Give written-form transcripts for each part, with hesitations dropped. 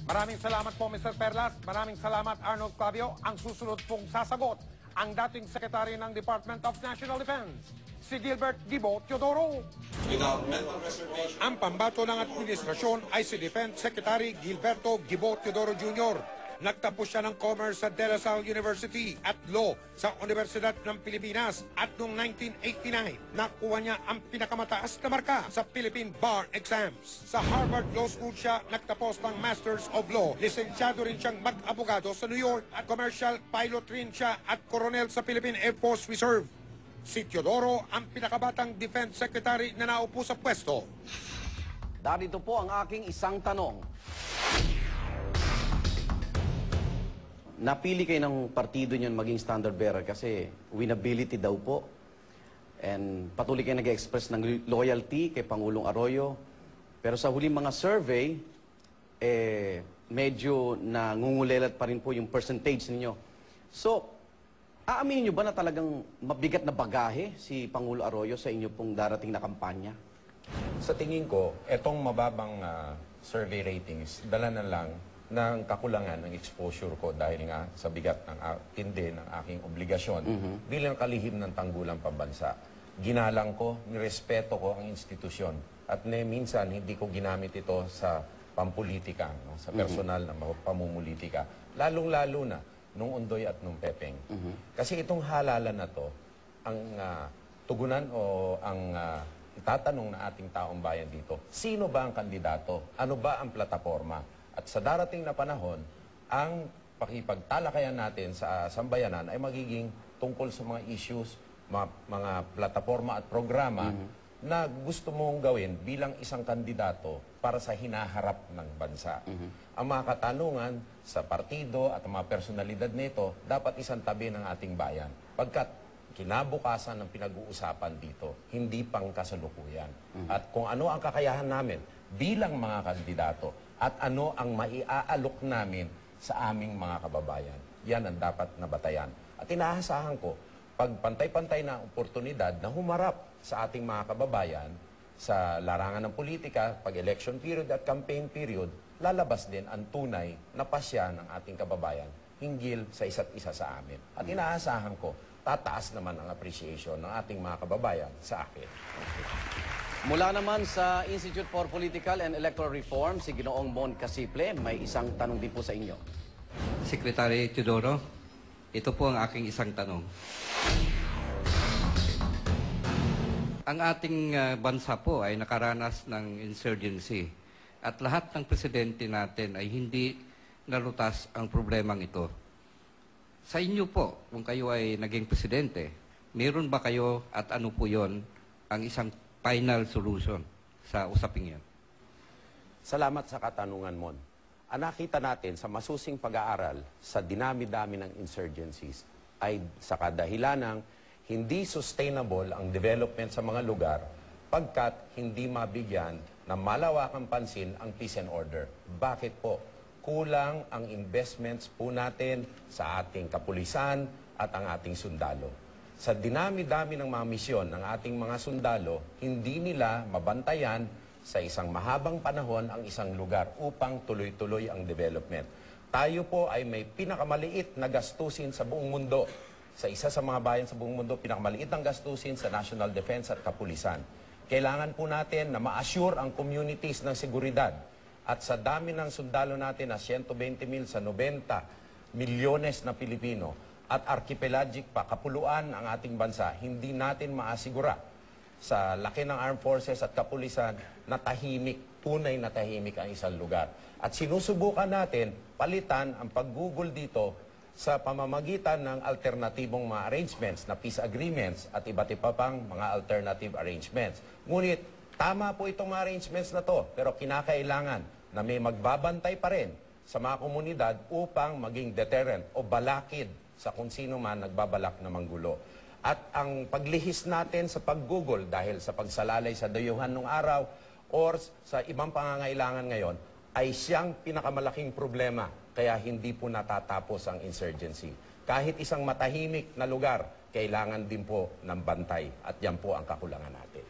Maraming salamat po, Mr. Perlas. Maraming salamat, Arnold Clavio. Ang susunod pong sasagot, ang dating Secretary ng Department of National Defense, si Gilbert Gibo Teodoro. Without mental reservation. Ang pambato ng administrasyon ay si Defense Secretary Gilberto Gibo Teodoro Jr. Nagtapos siya ng Commerce sa De La Salle University at Law sa Universidad ng Pilipinas at noong 1989, nakuha niya ang pinakamataas na marka sa Philippine Bar Exams. Sa Harvard Law School siya nagtapos ng Masters of Law. Lisensyado rin siyang mag-abogado sa New York at commercial pilot rin siya at Coronel sa Philippine Air Force Reserve. Si Teodoro ang pinakabatang Defense Secretary na naupo sa pwesto. Darito po ang aking isang tanong. Napili kayo ng partido niyon maging standard bearer kasi winnability daw po. And patuloy kayo nag-express ng loyalty kay Pangulong Arroyo. Pero sa huling mga survey, medyo nangungulelat pa rin po yung percentage ninyo. So, aaminin nyo ba na talagang mabigat na bagahe si Pangulo Arroyo sa inyo pong darating na kampanya? Sa tingin ko, etong mababang survey ratings, dala na lang ng kakulangan ng exposure ko dahil nga sa bigat ng tindi ng aking obligasyon bilang kalihim ng tanggulang pambansa. Ginalang ko, nirespeto ko ang institusyon at minsan hindi ko ginamit ito sa pampolitika, no? Sa personal na pamumulitika. Lalong-lalo na nung Undoy at nung Pepeng. Kasi itong halalan na to, ang tugunan o ang itatanong na ating taong bayan dito, sino ba ang kandidato? Ano ba ang plataforma? At sa darating na panahon, ang pakipagtalakayan natin sa sambayanan ay magiging tungkol sa mga issues, mga plataforma at programa na gusto mong gawin bilang isang kandidato para sa hinaharap ng bansa. Ang mga katanungan sa partido at ang mga personalidad nito dapat isang tabi ng ating bayan. Pagkat kinabukasan ng pinag-uusapan dito, hindi pang kasalukuyan. At kung ano ang kakayahan namin bilang mga kandidato at ano ang maiaalok namin sa aming mga kababayan. Yan ang dapat na batayan. At inaasahan ko, pag pantay-pantay na oportunidad na humarap sa ating mga kababayan sa larangan ng politika, pag election period at campaign period, lalabas din ang tunay na pasya ng ating kababayan hinggil sa isa't isa sa amin. At inaasahan ko, tataas naman ang appreciation ng ating mga kababayan sa akin. Mula naman sa Institute for Political and Electoral Reform, si Ginoong Mon Casiple, may isang tanong din po sa inyo. Secretary Teodoro, ito po ang aking isang tanong. Ang ating bansa po ay nakaranas ng insurgency at lahat ng presidente natin ay hindi nalutas ang problemang ito. Sa inyo po, kung kayo ay naging presidente, meron ba kayo at ano po yon ang isang final solution sa usaping yan? Salamat sa katanungan mo. Ang nakita natin sa masusing pag-aaral sa dinami-dami ng insurgencies ay sa kadahilanang hindi sustainable ang development sa mga lugar pagkat hindi mabigyan ng malawakang pansin ang peace and order. Bakit po? Kulang ang investments po natin sa ating kapulisan at ang ating sundalo. Sa dinami-dami ng mga misyon ng ating mga sundalo, hindi nila mabantayan sa isang mahabang panahon ang isang lugar upang tuloy-tuloy ang development. Tayo po ay may pinakamaliit na gastusin sa buong mundo. Sa isa sa mga bayan sa buong mundo, pinakamaliit ang gastusin sa National Defense at Kapulisan. Kailangan po natin na ma-assure ang communities ng seguridad. At sa dami ng sundalo natin na 120,000 sa 90 milyones na Pilipino, at archipelagic pa, kapuluan ang ating bansa, hindi natin maasigura sa laki ng armed forces at kapulisan na tahimik, tunay na tahimik ang isang lugar. At sinusubukan natin palitan ang paggugol dito sa pamamagitan ng alternatibong mga arrangements na peace agreements at iba't iba pang mga alternative arrangements. Ngunit tama po itong mga arrangements na to, pero kinakailangan na may magbabantay pa rin sa mga komunidad upang maging deterrent o balakid sa kung sino man nagbabalak na manggulo. At ang paglihis natin sa paggugol dahil sa pagsalalay sa dayuhan ng araw or sa ibang pangangailangan ngayon ay siyang pinakamalaking problema kaya hindi po natatapos ang insurgency. Kahit isang matahimik na lugar, kailangan din po ng bantay at yan po ang kakulangan natin.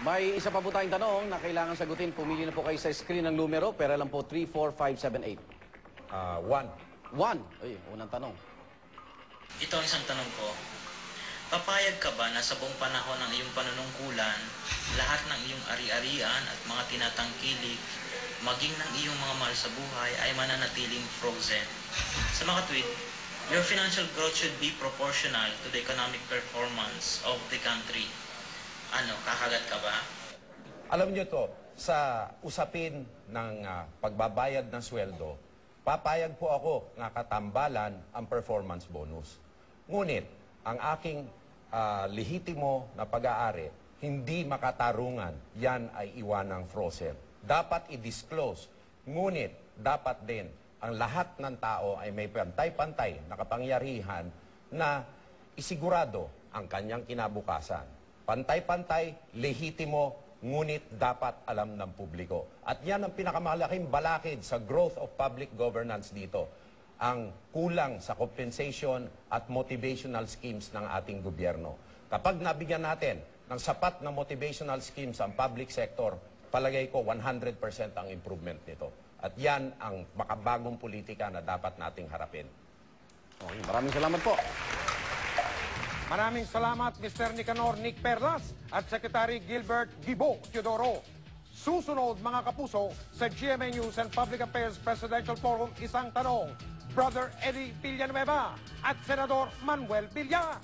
May isa pa po tayong tanong na kailangan sagutin. Pumili na po kayo sa screen ng numero. Pera lang po 3, 4, 5, 7, 8. 1. 1. Ay, unang tanong. Ito ang isang tanong ko. Papayag ka ba na sa buong panahon ng iyong panunungkulan, lahat ng iyong ari-arian at mga tinatangkilik, maging ng iyong mga mahal sa buhay ay mananatiling frozen? Sa mga tweet, your financial growth should be proportional to the economic performance of the country. Ano, kakagat ka ba? Alam niyo to, sa usapin ng pagbabayad ng sweldo, papayag po ako na katambalan ang performance bonus. Ngunit, ang aking lehitimo na pag-aari, hindi makatarungan, yan ay iwanang frozen. Dapat i-disclose, ngunit dapat din ang lahat ng tao ay may pantay-pantay na kapangyarihan na isigurado ang kanyang kinabukasan. Pantay-pantay, lehitimo, ngunit dapat alam ng publiko. At yan ang pinakamalaking balakid sa growth of public governance dito. Ang kulang sa compensation at motivational schemes ng ating gobyerno. Kapag nabigyan natin ng sapat na motivational schemes ang public sector, palagay ko 100% ang improvement nito. At yan ang makabagong politika na dapat nating harapin. Okay, maraming salamat po. Maraming salamat Mr. Nicanor Nick Perlas at Secretary Gilbert Gibo Teodoro. Susunod mga kapuso sa GMA News and Public Affairs Presidential Forum, isang tanong, Brother Eddie Villanueva at Senador Manuel Villar.